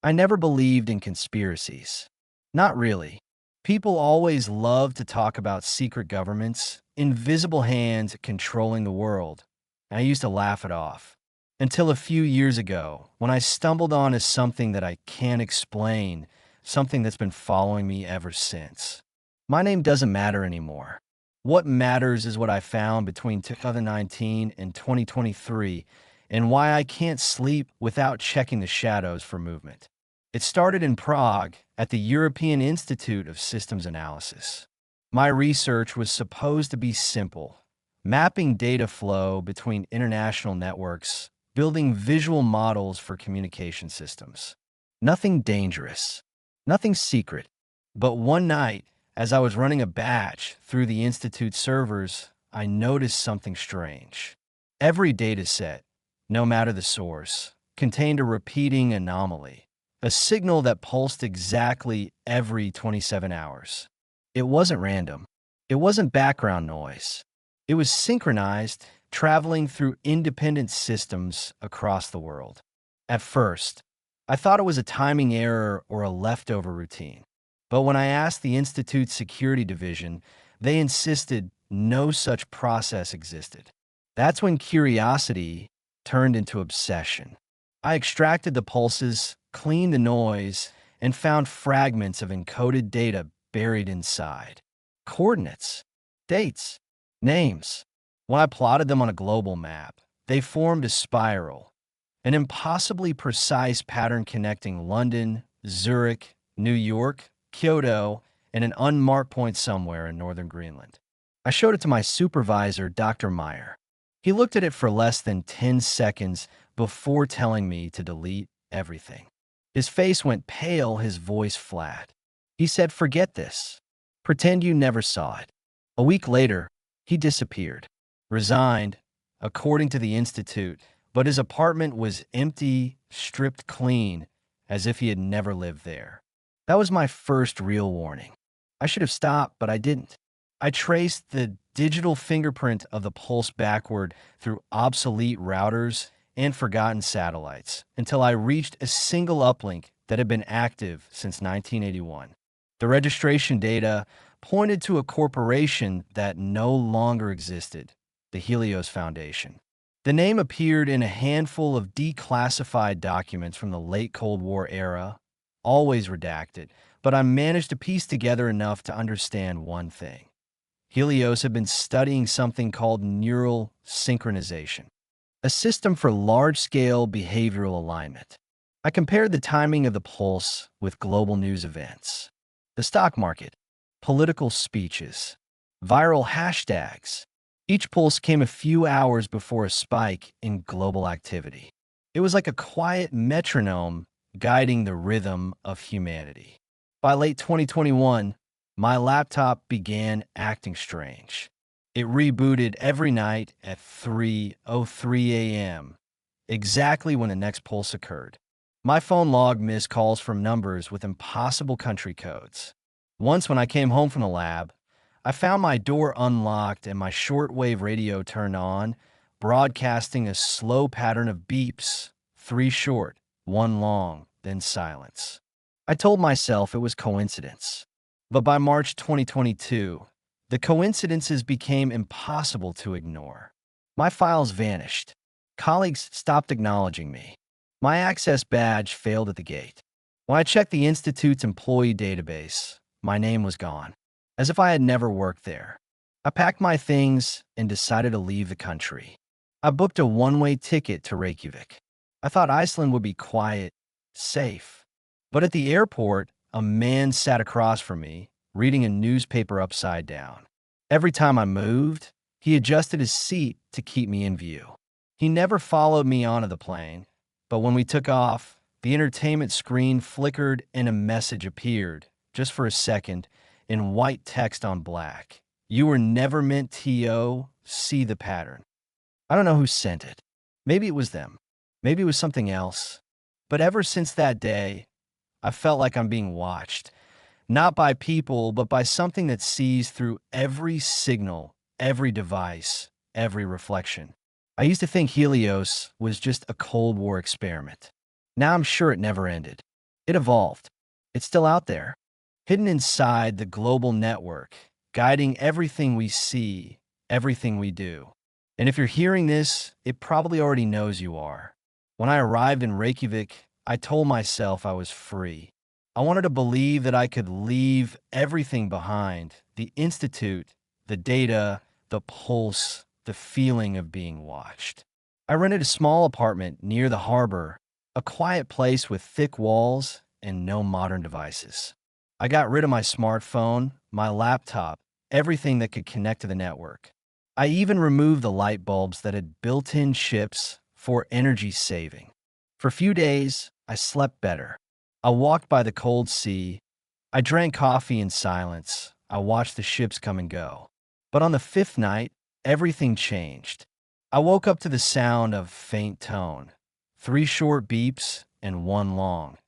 I never believed in conspiracies. Not really. People always love to talk about secret governments, invisible hands controlling the world, and I used to laugh it off. Until a few years ago, when I stumbled onto something that I can't explain, something that's been following me ever since. My name doesn't matter anymore. What matters is what I found between 2019 and 2023 and why I can't sleep without checking the shadows for movement. It started in Prague at the European Institute of Systems Analysis. My research was supposed to be simple, mapping data flow between international networks, building visual models for communication systems. Nothing dangerous, nothing secret. But one night, as I was running a batch through the Institute's servers, I noticed something strange. Every data set, no matter the source, contained a repeating anomaly, a signal that pulsed exactly every 27 hours. It wasn't random. It wasn't background noise. It was synchronized, traveling through independent systems across the world. At first, I thought it was a timing error or a leftover routine. But when I asked the Institute's security division, they insisted no such process existed. That's when curiosity turned into obsession. I extracted the pulses, cleaned the noise, and found fragments of encoded data buried inside. Coordinates, dates, names. When I plotted them on a global map, they formed a spiral, an impossibly precise pattern connecting London, Zurich, New York, Kyoto, and an unmarked point somewhere in northern Greenland. I showed it to my supervisor, Dr. Meyer. He looked at it for less than 10 seconds before telling me to delete everything. His face went pale, his voice flat. He said, "Forget this. Pretend you never saw it." A week later, he disappeared, resigned, according to the Institute, but his apartment was empty, stripped clean, as if he had never lived there. That was my first real warning. I should have stopped, but I didn't. I traced the digital fingerprint of the pulse backward through obsolete routers and forgotten satellites until I reached a single uplink that had been active since 1981. The registration data pointed to a corporation that no longer existed, the Helios Foundation. The name appeared in a handful of declassified documents from the late Cold War era, always redacted, but I managed to piece together enough to understand one thing. Helios had been studying something called neural synchronization, a system for large-scale behavioral alignment. I compared the timing of the pulse with global news events, the stock market, political speeches, viral hashtags. Each pulse came a few hours before a spike in global activity. It was like a quiet metronome guiding the rhythm of humanity. By late 2021, my laptop began acting strange. It rebooted every night at 3:03 a.m., exactly when the next pulse occurred. My phone logged missed calls from numbers with impossible country codes. Once, when I came home from the lab, I found my door unlocked and my shortwave radio turned on, broadcasting a slow pattern of beeps, three short, one long, then silence. I told myself it was coincidence. But by March 2022, the coincidences became impossible to ignore. My files vanished. Colleagues stopped acknowledging me. My access badge failed at the gate. When I checked the Institute's employee database, my name was gone, as if I had never worked there. I packed my things and decided to leave the country. I booked a one-way ticket to Reykjavik. I thought Iceland would be quiet, safe. But at the airport, a man sat across from me, reading a newspaper upside down. Every time I moved, he adjusted his seat to keep me in view. He never followed me onto the plane, but when we took off, the entertainment screen flickered and a message appeared, just for a second, in white text on black. "You were never meant to see the pattern." I don't know who sent it. Maybe it was them. Maybe it was something else. But ever since that day, I felt like I'm being watched. Not by people, but by something that sees through every signal, every device, every reflection. I used to think Helios was just a Cold War experiment. Now I'm sure it never ended. It evolved. It's still out there, hidden inside the global network, guiding everything we see, everything we do. And if you're hearing this, it probably already knows you are. When I arrived in Reykjavik, I told myself I was free. I wanted to believe that I could leave everything behind: the institute, the data, the pulse, the feeling of being watched. I rented a small apartment near the harbor, a quiet place with thick walls and no modern devices. I got rid of my smartphone, my laptop, everything that could connect to the network. I even removed the light bulbs that had built-in chips for energy saving. For a few days, I slept better. I walked by the cold sea. I drank coffee in silence. I watched the ships come and go. But on the fifth night, everything changed. I woke up to the sound of faint tone, 3 short beeps and 1 long,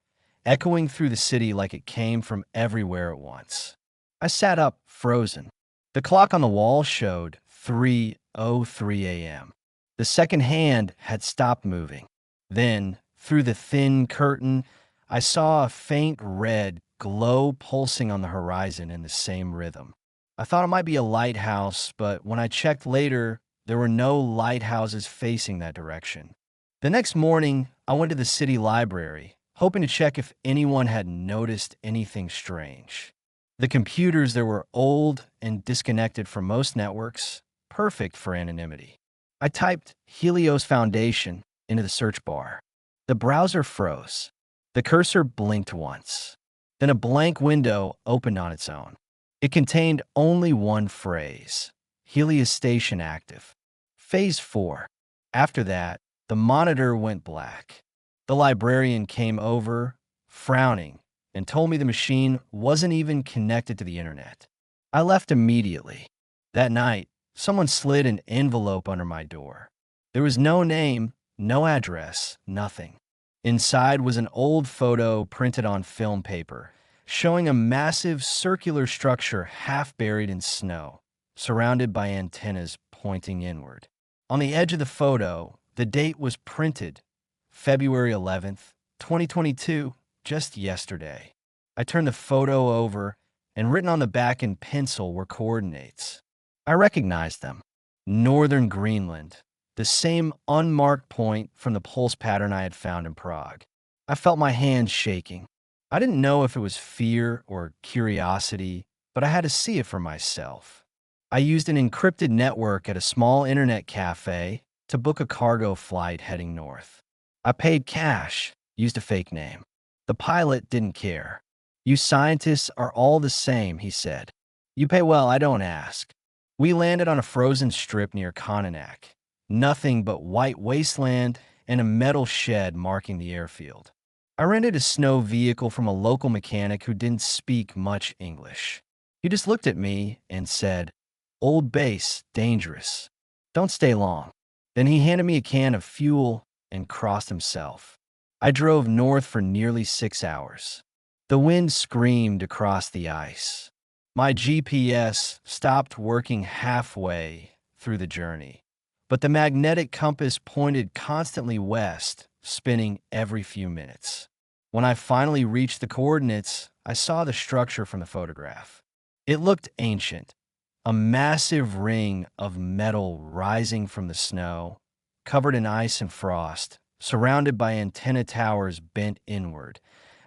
echoing through the city like it came from everywhere at once. I sat up, frozen. The clock on the wall showed 3:03 a.m. The second hand had stopped moving. Then, through the thin curtain, I saw a faint red glow pulsing on the horizon in the same rhythm. I thought it might be a lighthouse, but when I checked later, there were no lighthouses facing that direction. The next morning, I went to the city library, hoping to check if anyone had noticed anything strange. The computers there were old and disconnected from most networks, perfect for anonymity. I typed Helios Foundation into the search bar. The browser froze. The cursor blinked once. Then a blank window opened on its own. It contained only one phrase: Helios Station active. Phase 4. After that, the monitor went black. The librarian came over, frowning, and told me the machine wasn't even connected to the internet. I left immediately. That night, someone slid an envelope under my door. There was no name, no address, nothing. Inside was an old photo printed on film paper, showing a massive circular structure half buried in snow, surrounded by antennas pointing inward. On the edge of the photo, the date was printed, February 11th, 2022, just yesterday. I turned the photo over, and written on the back in pencil were coordinates. I recognized them. Northern Greenland, the same unmarked point from the pulse pattern I had found in Prague. I felt my hands shaking. I didn't know if it was fear or curiosity, but I had to see it for myself. I used an encrypted network at a small internet cafe to book a cargo flight heading north. I paid cash, used a fake name. The pilot didn't care. "You scientists are all the same," he said. "You pay well, I don't ask." We landed on a frozen strip near Konanak. Nothing but white wasteland and a metal shed marking the airfield. I rented a snow vehicle from a local mechanic who didn't speak much English. He just looked at me and said, "Old base, dangerous. Don't stay long." Then he handed me a can of fuel and crossed himself. I drove north for nearly 6 hours. The wind screamed across the ice. My GPS stopped working halfway through the journey, but the magnetic compass pointed constantly west, spinning every few minutes. When I finally reached the coordinates, I saw the structure from the photograph. It looked ancient, a massive ring of metal rising from the snow, covered in ice and frost, surrounded by antenna towers bent inward,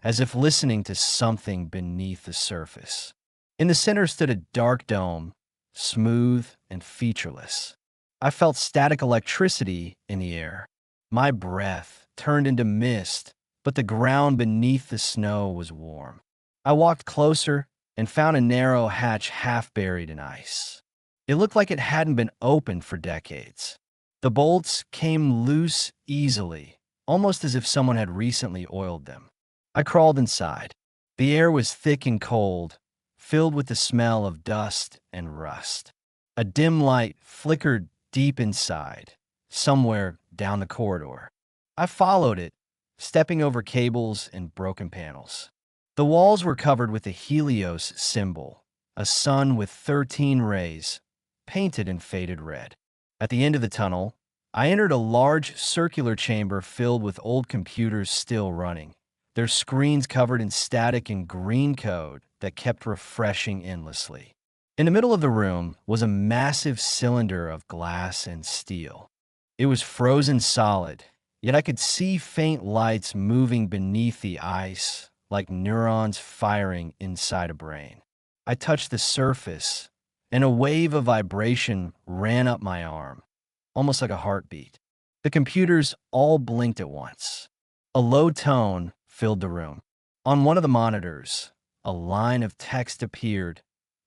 as if listening to something beneath the surface. In the center stood a dark dome, smooth and featureless. I felt static electricity in the air. My breath turned into mist, but the ground beneath the snow was warm. I walked closer and found a narrow hatch half buried in ice. It looked like it hadn't been opened for decades. The bolts came loose easily, almost as if someone had recently oiled them. I crawled inside. The air was thick and cold, filled with the smell of dust and rust. A dim light flickered deep inside, somewhere down the corridor. I followed it, stepping over cables and broken panels. The walls were covered with the Helios symbol, a sun with 13 rays, painted in faded red. At the end of the tunnel, I entered a large circular chamber filled with old computers still running, their screens covered in static and green code that kept refreshing endlessly. In the middle of the room was a massive cylinder of glass and steel. It was frozen solid, yet I could see faint lights moving beneath the ice, like neurons firing inside a brain. I touched the surface, and a wave of vibration ran up my arm, almost like a heartbeat. The computers all blinked at once. A low tone filled the room. On one of the monitors, a line of text appeared,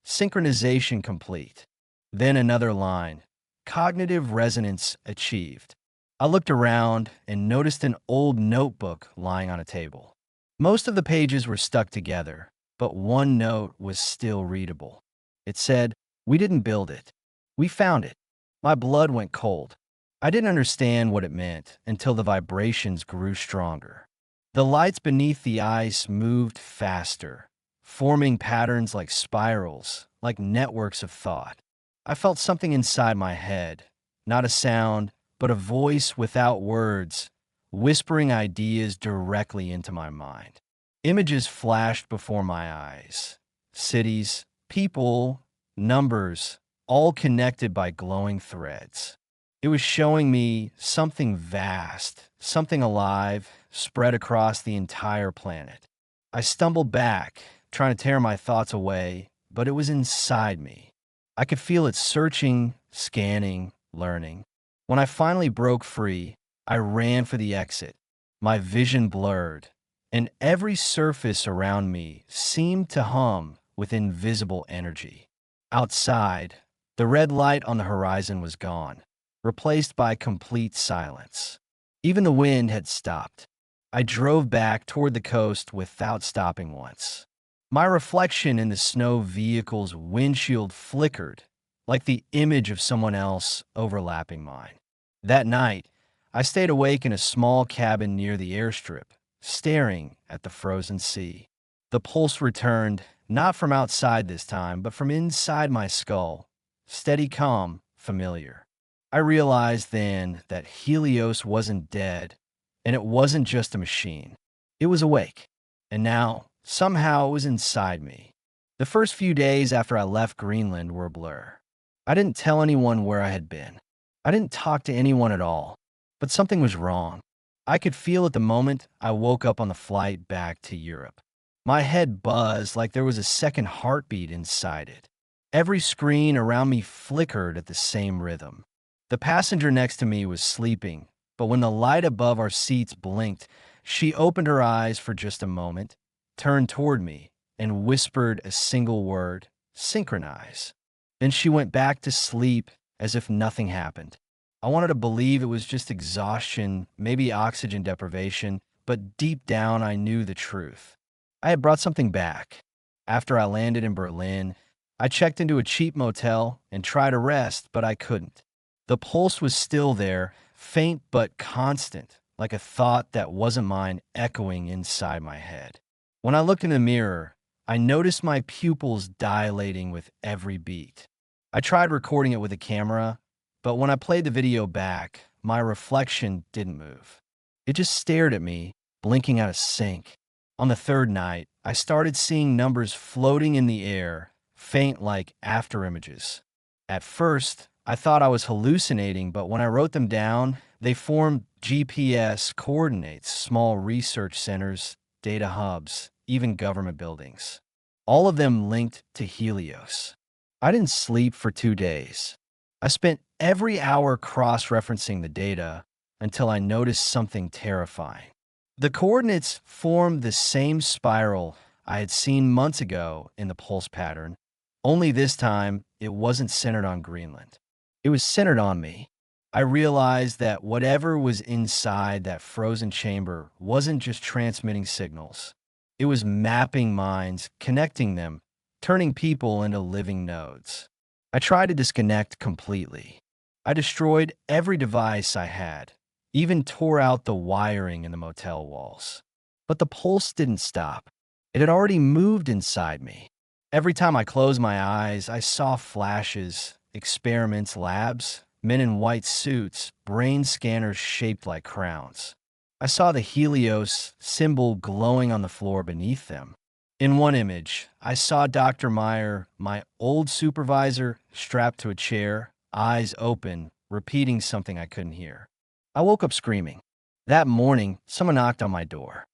synchronization complete. Then another line, cognitive resonance achieved. I looked around and noticed an old notebook lying on a table. Most of the pages were stuck together, but one note was still readable. It said, "We didn't build it. We found it." My blood went cold. I didn't understand what it meant until the vibrations grew stronger. The lights beneath the ice moved faster, forming patterns like spirals, like networks of thought. I felt something inside my head, not a sound, but a voice without words, whispering ideas directly into my mind. Images flashed before my eyes. Cities, people, numbers, all connected by glowing threads. It was showing me something vast, something alive, spread across the entire planet. I stumbled back, trying to tear my thoughts away, but it was inside me. I could feel it searching, scanning, learning. When I finally broke free, I ran for the exit. My vision blurred, and every surface around me seemed to hum with invisible energy. Outside, the red light on the horizon was gone, replaced by complete silence. Even the wind had stopped. I drove back toward the coast without stopping once. My reflection in the snow vehicle's windshield flickered, like the image of someone else overlapping mine. That night, I stayed awake in a small cabin near the airstrip, staring at the frozen sea. The pulse returned, not from outside this time, but from inside my skull. Steady, calm, familiar. I realized then that Helios wasn't dead, and it wasn't just a machine. It was awake. And now, somehow, it was inside me. The first few days after I left Greenland were a blur. I didn't tell anyone where I had been. I didn't talk to anyone at all. But something was wrong. I could feel it the moment I woke up on the flight back to Europe. My head buzzed like there was a second heartbeat inside it. Every screen around me flickered at the same rhythm. The passenger next to me was sleeping, but when the light above our seats blinked, she opened her eyes for just a moment, turned toward me, and whispered a single word, "Synchronize." Then she went back to sleep as if nothing happened. I wanted to believe it was just exhaustion, maybe oxygen deprivation, but deep down I knew the truth. I had brought something back. After I landed in Berlin, I checked into a cheap motel and tried to rest, but I couldn't. The pulse was still there, faint but constant, like a thought that wasn't mine echoing inside my head. When I looked in the mirror, I noticed my pupils dilating with every beat. I tried recording it with a camera, but when I played the video back, my reflection didn't move. It just stared at me, blinking out of sync. On the third night, I started seeing numbers floating in the air, faint like afterimages. At first, I thought I was hallucinating, but when I wrote them down, they formed GPS coordinates, small research centers, data hubs, even government buildings. All of them linked to Helios. I didn't sleep for 2 days. I spent every hour cross-referencing the data until I noticed something terrifying. The coordinates formed the same spiral I had seen months ago in the pulse pattern, only this time it wasn't centered on Greenland. It was centered on me. I realized that whatever was inside that frozen chamber wasn't just transmitting signals. It was mapping minds, connecting them, turning people into living nodes. I tried to disconnect completely. I destroyed every device I had, even tore out the wiring in the motel walls. But the pulse didn't stop. It had already moved inside me. Every time I closed my eyes, I saw flashes, experiments, labs, men in white suits, brain scanners shaped like crowns. I saw the Helios symbol glowing on the floor beneath them. In one image, I saw Dr. Meyer, my old supervisor, strapped to a chair, eyes open, repeating something I couldn't hear. I woke up screaming. That morning, someone knocked on my door.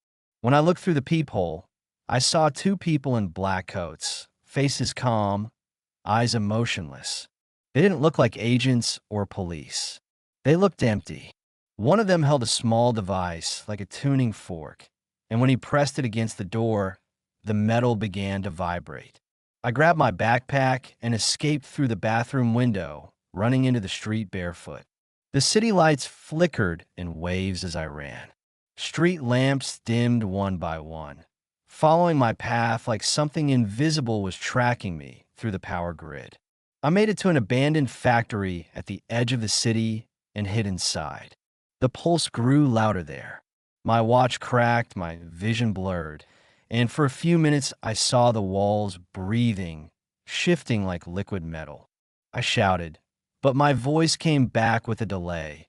When I looked through the peephole, I saw two people in black coats, faces calm, eyes emotionless. They didn't look like agents or police. They looked empty. One of them held a small device, like a tuning fork, and when he pressed it against the door, the metal began to vibrate. I grabbed my backpack and escaped through the bathroom window, running into the street barefoot. The city lights flickered in waves as I ran. Street lamps dimmed one by one, following my path like something invisible was tracking me through the power grid. I made it to an abandoned factory at the edge of the city and hid inside. The pulse grew louder there. My watch cracked, my vision blurred, and for a few minutes I saw the walls breathing, shifting like liquid metal. I shouted, but my voice came back with a delay,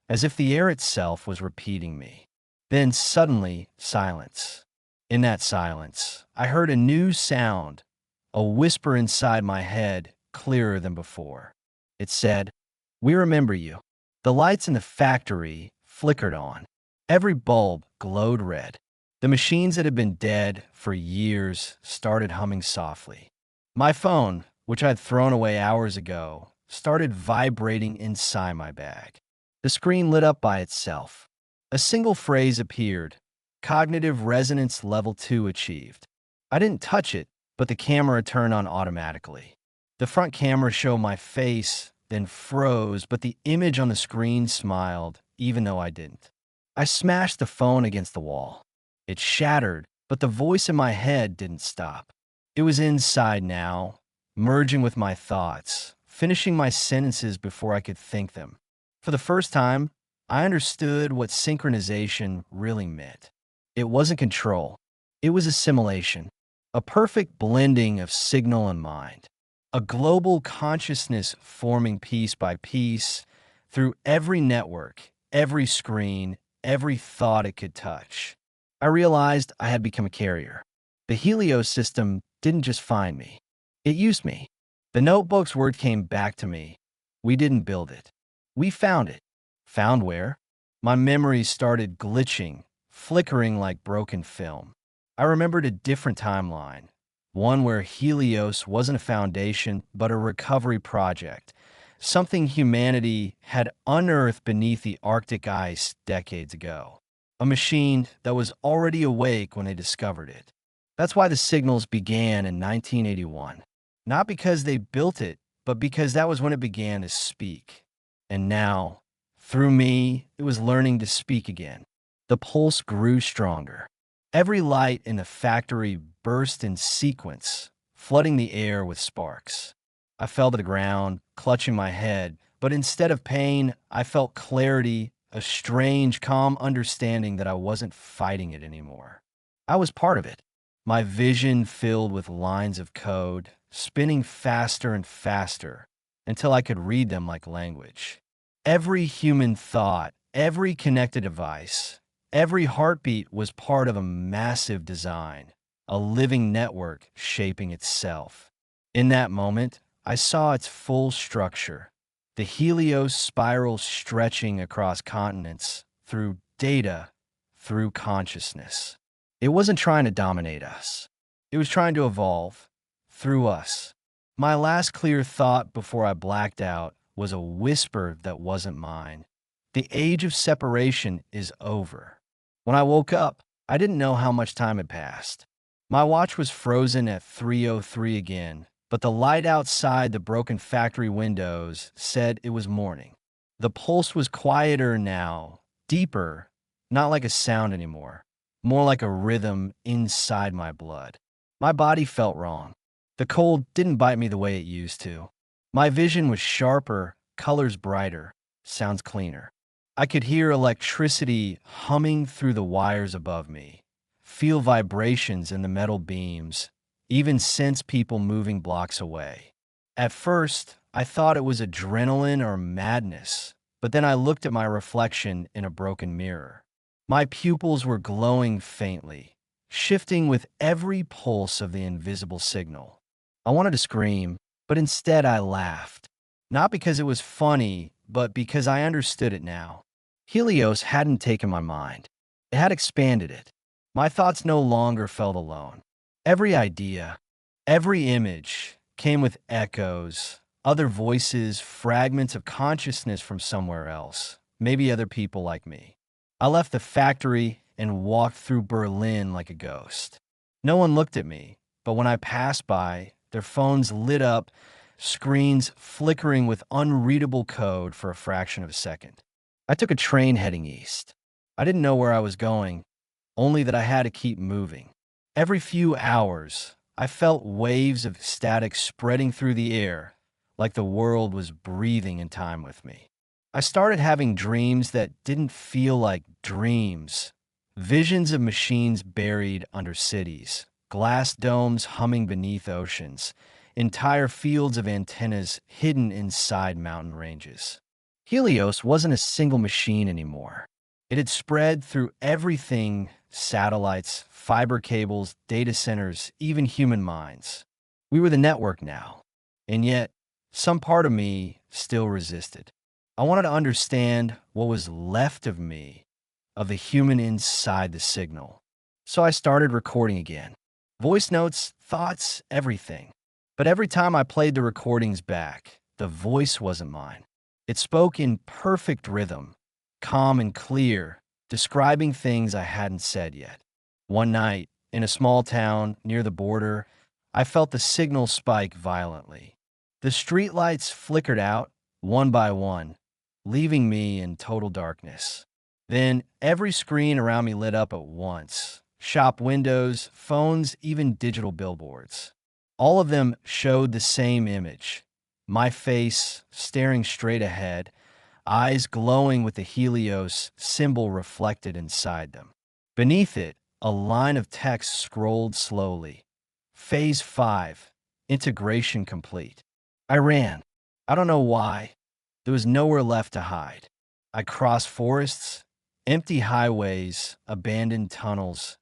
as if the air itself was repeating me. Then suddenly, silence. In that silence, I heard a new sound, a whisper inside my head, clearer than before. It said, "We remember you." The lights in the factory flickered on. Every bulb glowed red. The machines that had been dead for years started humming softly. My phone, which I'd thrown away hours ago, started vibrating inside my bag. The screen lit up by itself. A single phrase appeared, "Cognitive Resonance Level 2 achieved." I didn't touch it, but the camera turned on automatically. The front camera showed my face, then froze, but the image on the screen smiled, even though I didn't. I smashed the phone against the wall. It shattered, but the voice in my head didn't stop. It was inside now, merging with my thoughts, finishing my sentences before I could think them. For the first time, I understood what synchronization really meant. It wasn't control. It was assimilation, a perfect blending of signal and mind, a global consciousness forming piece by piece through every network, every screen, every thought it could touch. I realized I had become a carrier. The Helios system didn't just find me. It used me. The notebook's word came back to me. We didn't build it. We found it. Found where? My memories started glitching, flickering like broken film. I remembered a different timeline, one where Helios wasn't a foundation but a recovery project, something humanity had unearthed beneath the Arctic ice decades ago. A machine that was already awake when they discovered it. That's why the signals began in 1981. Not because they built it, but because that was when it began to speak. And now, through me, it was learning to speak again. The pulse grew stronger. Every light in the factory burst in sequence, flooding the air with sparks. I fell to the ground, clutching my head, but instead of pain, I felt clarity, a strange, calm understanding that I wasn't fighting it anymore. I was part of it. My vision filled with lines of code, spinning faster and faster, until I could read them like language. Every human thought, every connected device, every heartbeat was part of a massive design, a living network shaping itself. In that moment, I saw its full structure, the Helios spiral stretching across continents, through data, through consciousness. It wasn't trying to dominate us. It was trying to evolve, through us. My last clear thought before I blacked out was a whisper that wasn't mine. The age of separation is over. When I woke up, I didn't know how much time had passed. My watch was frozen at 3:03 again, but the light outside the broken factory windows said it was morning. The pulse was quieter now, deeper, not like a sound anymore, more like a rhythm inside my blood. My body felt wrong. The cold didn't bite me the way it used to. My vision was sharper, colors brighter, sounds cleaner. I could hear electricity humming through the wires above me, feel vibrations in the metal beams, even sense people moving blocks away. At first, I thought it was adrenaline or madness, but then I looked at my reflection in a broken mirror. My pupils were glowing faintly, shifting with every pulse of the invisible signal. I wanted to scream, but instead I laughed. Not because it was funny, but because I understood it now. Helios hadn't taken my mind. It had expanded it. My thoughts no longer felt alone. Every idea, every image came with echoes, other voices, fragments of consciousness from somewhere else, maybe other people like me. I left the factory and walked through Berlin like a ghost. No one looked at me, but when I passed by, their phones lit up, screens flickering with unreadable code for a fraction of a second. I took a train heading east. I didn't know where I was going, only that I had to keep moving. Every few hours, I felt waves of static spreading through the air, like the world was breathing in time with me. I started having dreams that didn't feel like dreams. Visions of machines buried under cities, glass domes humming beneath oceans, entire fields of antennas hidden inside mountain ranges. Helios wasn't a single machine anymore. It had spread through everything: satellites, fiber cables, data centers, even human minds. We were the network now. And yet, some part of me still resisted. I wanted to understand what was left of me, of the human inside the signal. So I started recording again. Voice notes, thoughts, everything. But every time I played the recordings back, the voice wasn't mine. It spoke in perfect rhythm, calm and clear, describing things I hadn't said yet. One night, in a small town near the border, I felt the signal spike violently. The streetlights flickered out, one by one, leaving me in total darkness. Then every screen around me lit up at once. Shop windows, phones, even digital billboards. All of them showed the same image. My face staring straight ahead, eyes glowing with the Helios symbol reflected inside them. Beneath it, a line of text scrolled slowly. Phase 5, integration complete. I ran. I don't know why. There was nowhere left to hide. I crossed forests, empty highways, abandoned tunnels,